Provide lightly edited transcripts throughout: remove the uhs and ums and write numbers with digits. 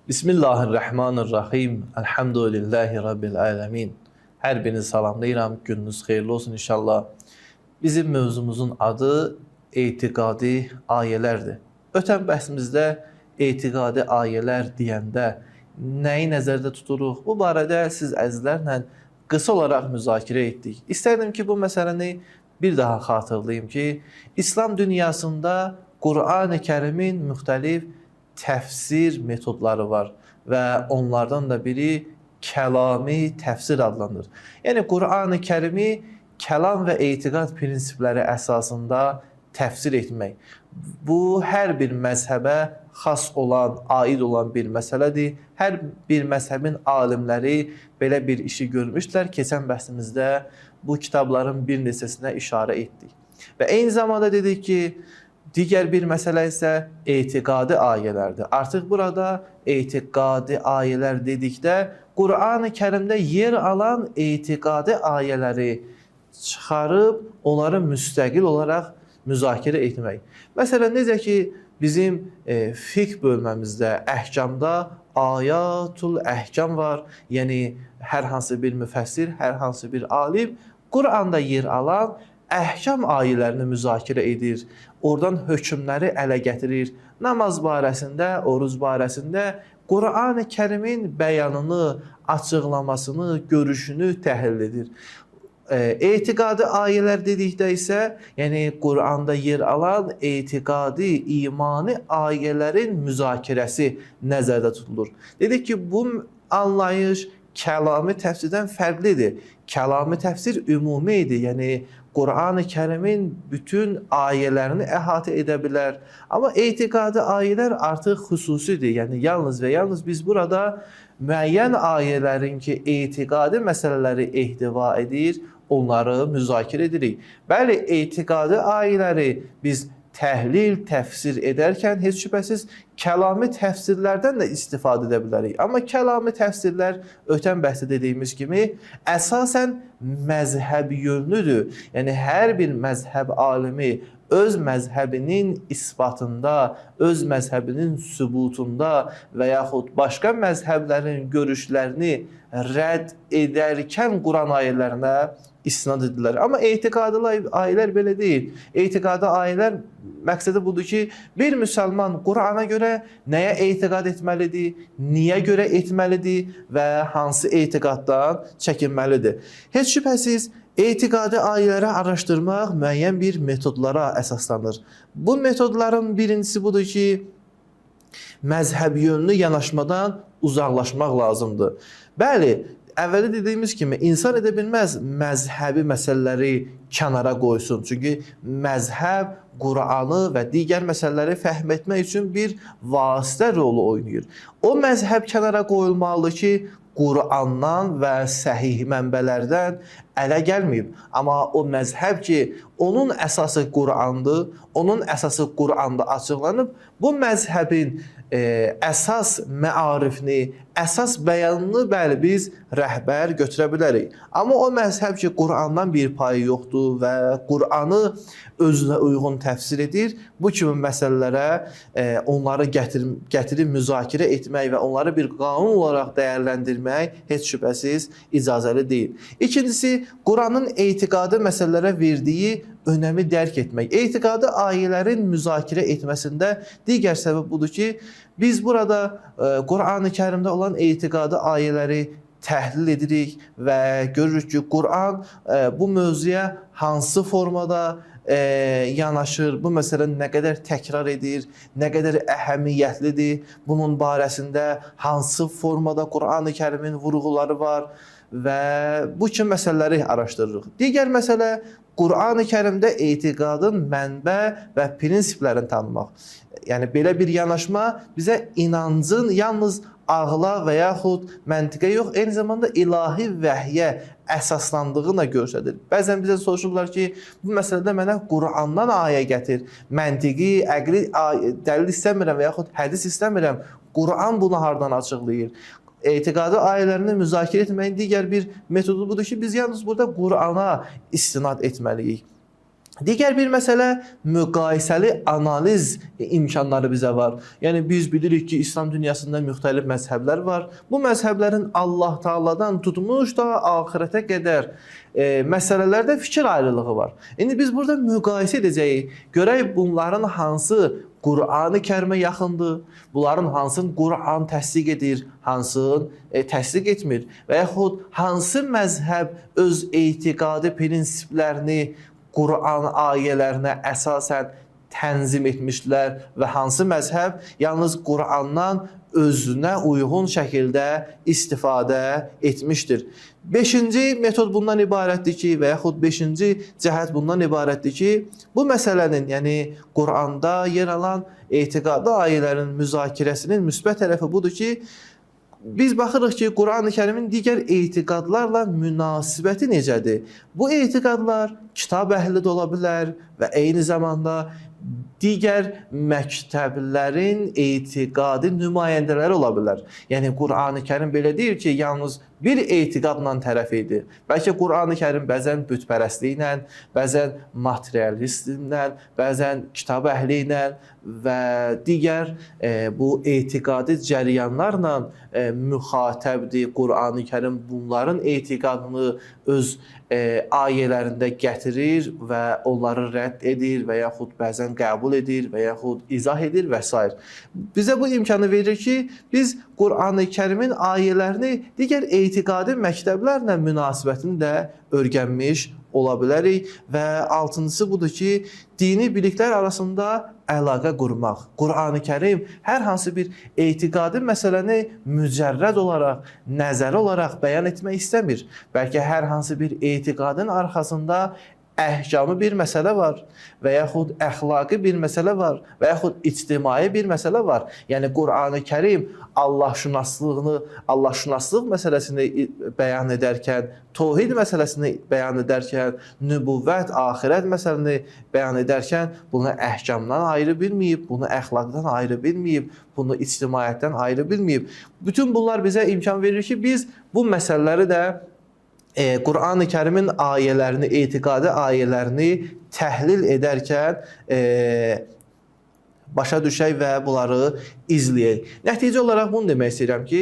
Bismillahirrahmanirrahim. Elhamdülillahi Rabbil alemin. Hər birini salamlayıram. Gününüz xeyirli olsun inşallah. Bizim mövzumuzun adı etiqadi ayələrdir. Ötən bəhsimizdə etiqadi ayələr deyəndə nəyi nəzərdə tuturuq? Bu barədə siz əzizlərlə qısa olaraq müzakirə etdik. İstərdim ki, bu məsələni bir daha xatırlayım ki, İslam dünyasında Qur'an-ı Kərimin müxtəlif təfsir metodları var və onlardan da biri kəlami təfsir adlanır. Yəni Qur'an-ı Kərimi kəlam və etiqad prinsipləri əsasında təfsir etmək. Bu hər bir məzhəbə xas olan, aid olan bir məsələdir. Hər bir məzhəbin alimləri belə bir işi görmüşdülər. Keçən bəhsimizdə bu kitabların bir neçəsinə işarə etdik. Və eyni zamanda dedik ki, digər bir məsələ isə etiqadi ayələrdir. Artıq burada etiqadi ayələr dedikdə Qur'an-ı Kərimdə yer alan etiqadi ayələri çıxarıb onları müstəqil olaraq müzakirə etmək. Məsələn, necə ki, bizim fiqh bölməmizdə, əhkamda ayatul əhkam var. Yəni, hər hansı bir müfəssir, hər hansı bir alim Qur'anda yer alan əhkam ayələrini müzakirə edir. Oradan hökmləri ələ gətirir. Namaz barəsində, oruz barəsində Qur'an-ı Kərimin bəyanını, açıqlamasını, görüşünü təhlil edir. Etiqadi ayələr dedikdə isə, yəni Qur'anda yer alan etiqadi, imani ayələrin müzakirəsi nəzərdə tutulur. Dedik ki, bu anlayış kəlami təfsirdən fərqlidir. Kəlami təfsir ümumi idi, yəni Qur'an-ı Kərimin bütün ayələrini əhatə edə bilər. Amma etiqadi ayələr artıq xüsusidir. Yəni, yalnız və yalnız biz burada müəyyən ayələrin ki, etiqadi məsələləri ehtiva edir, onları müzakirə edirik. Bəli, etiqadi ayələri biz təhlil, təfsir edərkən heç şübhəsiz kəlami təfsirlərdən də istifadə edə bilərik. Amma kəlami təfsirlər ötən bəhsdə dediyimiz kimi əsasən məzhəb yönlüdür. Yəni hər bir məzhəb alimi öz məzhəbinin isbatında, öz məzhəbinin sübutunda və yaxud başqa məzhəblərin görüşlərini rədd edərkən Quran ayələrinə istinad edirlər. Amma etiqadi ayələr belə deyil. Etiqadi ayələr məqsədi budur ki, bir müsəlman Qurana görə nəyə etiqad etməlidir, niyə görə etməlidir və hansı etiqaddan çəkinməlidir. Heç şübhəsiz, etiqadi ayələri araşdırmaq müəyyən bir metodlara əsaslanır. Bu metodların birincisi budur ki, məzhəb yönlü yanaşmadan uzaqlaşmaq lazımdır. Bəli, əvvəli dediyimiz kimi, insan edə bilməz məzhəbi məsələləri kənara qoysun. Çünki məzhəb Qur'anı və digər məsələləri fəhm etmək üçün bir vasitə rolu oynayır. O məzhəb kənara qoyulmalıdır ki, Qur'andan və səhih mənbələrdən ələ gəlməyib. Amma o məzhəb ki, onun əsası Qur'andır, onun əsası Qur'anda açıqlanıb, bu məzhəbin əsas məarifini, əsas bəyanını bəli biz rəhbər götürə bilərik. Amma o məzhəb ki, Qur'andan bir payı yoxdur və Qur'anı özünə uyğun təfsir edir, bu kimi məsələlərə onları gətirib müzakirə etmək və onları bir qanun olaraq dəyərləndirmək heç şübhəsiz icazəli deyil. İkincisi, Qur'anın etiqadi məsələlərə verdiyi önəmi dərk etmək. Etiqadi ayələrin müzakirə etməsində digər səbəb budur ki, biz burada Qur'an-ı Kərimdə olan etiqadi ayələri təhlil edirik və görürük ki, Qur'an bu mövzuya hansı formada yanaşır, bu məsələ nə qədər təkrar edir, nə qədər əhəmiyyətlidir, bunun barəsində hansı formada Qur'an-ı Kərimin vurğuları var və bu kimi məsələləri araşdırırıq. Digər məsələ, Qur'an-ı Kərimdə etiqadın mənbə və prinsiplərini tanımaq. Yəni, belə bir yanaşma bizə inancın yalnız ağla və yaxud məntiqə yox, eyni zamanda ilahi vəhyə əsaslandığını göstərir. Bəzən bizə soruşurlar ki, bu məsələdə mənə Qur'andan ayə gətir, məntiqi, əqli dəlil istəmirəm və yaxud hədis istəmirəm. Qur'an bunu hardan açıqlayır? Etiqadi ayələrini müzakirə etməyin digər bir metodu budur ki, biz yalnız burada Qur'ana istinad etməliyik. Digər bir məsələ müqayisəli analiz imkanları bizə var. Yəni biz bilirik ki, İslam dünyasında müxtəlif məzhəblər var. Bu məzhəblərin Allah Taala'dan tutmuş da axirətə qədər məsələlərdə fikir ayrılığı var. İndi biz burada müqayisə edəcəyik. Görək bunların hansı Qur'an-ı Kərimə yaxındır, bunların hansını Qur'an təsdiq edir, hansını təsdiq etmir və yaxud hansı məzhəb öz etiqadi prinsiplərini Qur'an ayələrinə əsasən tənzim etmişlər və hansı məzhəb yalnız Qur'andan özünə uyğun şəkildə istifadə etmişdir. Beşinci metod bundan ibarətdir ki, və yaxud beşinci cəhət bundan ibarətdir ki, bu məsələnin, yəni Qur'anda yer alan etiqadi ayələrin müzakirəsinin müsbət tərəfi budur ki, biz baxırıq ki, Qur'an-ı Kərimin digər etiqadlarla münasibəti necədir? Bu etiqadlar kitab əhli də ola bilər və eyni zamanda digər məktəblərin etiqadi nümayəndələri ola bilər. Yəni Qur'an-ı Kərim belə deyir ki, yalnız bir etiqadla tərəf edir. Bəlkə Qur'an-ı Kərim bəzən bütpərəstliklə, bəzən materialistliklə, bəzən kitab əhli ilə və digər bu etiqadi cəryanlarla müxatəbdir. Qur'an-ı Kərim bunların etiqadını öz ayələrində gətirir və onları rədd edir və yaxud bəzən qəbul edir və yaxud izah edir və s. Bizə bu imkanı verir ki, biz Qur'an-ı Kərimin ayələrini digər etiqadi məktəblərlə münasibətini də öyrənmiş ola bilərik və altıncısı budur ki, dini biliklər arasında əlaqə qurmaq. Qur'an-ı Kərim hər hansı bir etiqadi məsələni mücərrəd olaraq, nəzəri olaraq bəyan etmək istəmir. Bəlkə hər hansı bir etiqadın arxasında əhkamı bir məsələ var və yaxud əxlaqi bir məsələ var və yaxud ictimai bir məsələ var. Yəni Qur'an-ı Kərim Allahşünaslıq məsələsini bəyan edərkən, tohid məsələsini bəyan edərkən, nübüvvət, axirət məsələsini bəyan edərkən bunu əhkamdan ayrı bilməyib, bunu əxlaqdan ayrı bilməyib, bunu ictimaiyyətdən ayrı bilməyib. Bütün bunlar bizə imkan verir ki, biz bu məsələləri də Qur'an-ı Kərimin ayələrini, etiqadi ayələrini təhlil edərkən başa düşək və bunları izləyək. Nəticə olaraq bunu demək istəyirəm ki,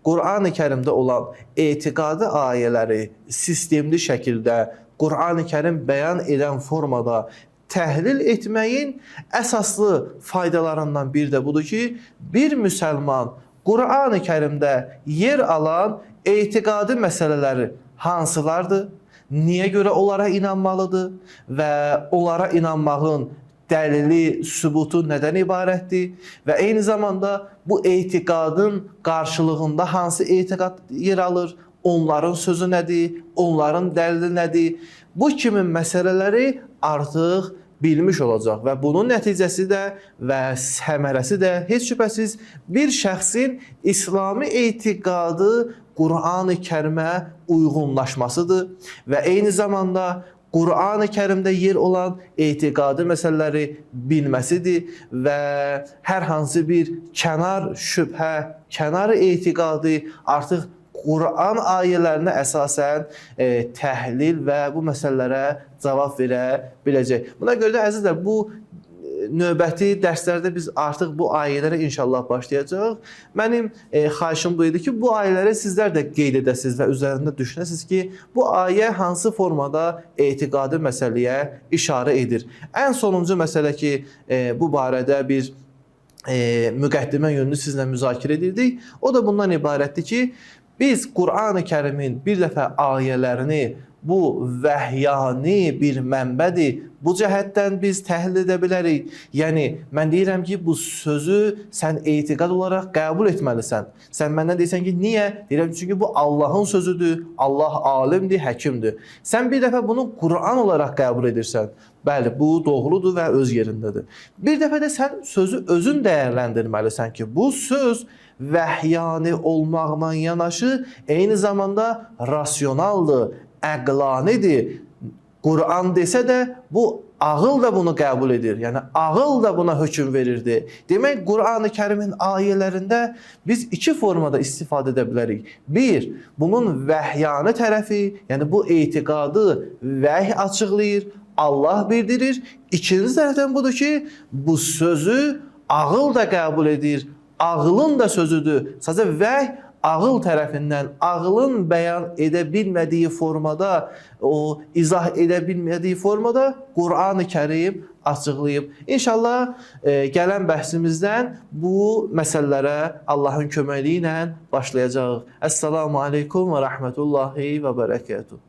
Qur'an-ı Kərimdə olan etiqadi ayələri sistemli şəkildə Qur'an-ı Kərim bəyan edən formada təhlil etməyin əsaslı faydalarından biri də budur ki, bir müsəlman Qur'an-ı Kərimdə yer alan etiqadi məsələləri hansılardır, niyə görə onlara inanmalıdır və onlara inanmağın dəlili, sübutu nədən ibarətdir və eyni zamanda bu etiqadın qarşılığında hansı etiqad yer alır, onların sözü nədir, onların dəlili nədir, bu kimi məsələləri artıq bilmiş olacaq və bunun nəticəsi də və səmərəsi də heç şübhəsiz bir şəxsin İslami etiqadı Qur'an-ı Kərimə uyğunlaşmasıdır və eyni zamanda Qur'an-ı Kərimdə yer olan etiqadi məsələləri bilməsidir və hər hansı bir kənar şübhə, kənar etiqadi artıq Qur'an ayələrinə əsasən təhlil və bu məsələlərə cavab verə biləcək. Buna görə də əzizlər, bu növbəti dərslərdə biz artıq bu ayələrə inşallah başlayacaq. Mənim xahişim bu idi ki, bu ayələri sizlər də qeyd edəsiniz və üzərində düşünəsiniz ki, bu ayə hansı formada etiqadi məsələyə işarə edir. Ən sonuncu məsələ ki, bu barədə bir müqəddimə yönlü sizlə müzakirə edirdik. O da bundan ibarətdir ki, biz Qur'an-ı Kərimin bir dəfə ayələrini bu vəhyani bir mənbədir. Bu cəhətdən biz təhlil edə bilərik. Yəni, mən deyirəm ki, bu sözü sən etiqad olaraq qəbul etməlisən. Sən məndən deyirsən ki, niyə? Deyirəm, çünki bu Allahın sözüdür, Allah alimdir, həkimdir. Sən bir dəfə bunu Qur'an olaraq qəbul edirsən. Bəli, bu doğrudur və öz yerindədir. Bir dəfə də sən sözü özün dəyərləndirməlisən ki, bu söz vəhyani olmaqla yanaşı, eyni zamanda rasionaldır, əqlanidir. Qur'an desə də bu ağıl da bunu qəbul edir. Yəni ağıl da buna hökm verirdi. Demək, Qur'an-ı Kərimin ayələrində biz iki formada istifadə edə bilərik. Bir, bunun vəhyani tərəfi, yəni bu etiqadı vəhy açıqlayır, Allah bildirir. İkinci tərəfdən budur ki, bu sözü ağıl da qəbul edir. Ağılın da sözüdür. Sadəcə vəhy ağıl tərəfindən, ağılın bəyan edə bilmədiyi formada, o izah edə bilmədiyi formada Qur'an-ı Kərim açıqlayıb. İnşallah gələn bəhsimizdən bu məsələlərə Allahın köməkliyi ilə başlayacağıq. Əssalamu aleykum və rəhmətullahi və bərəkətuhu.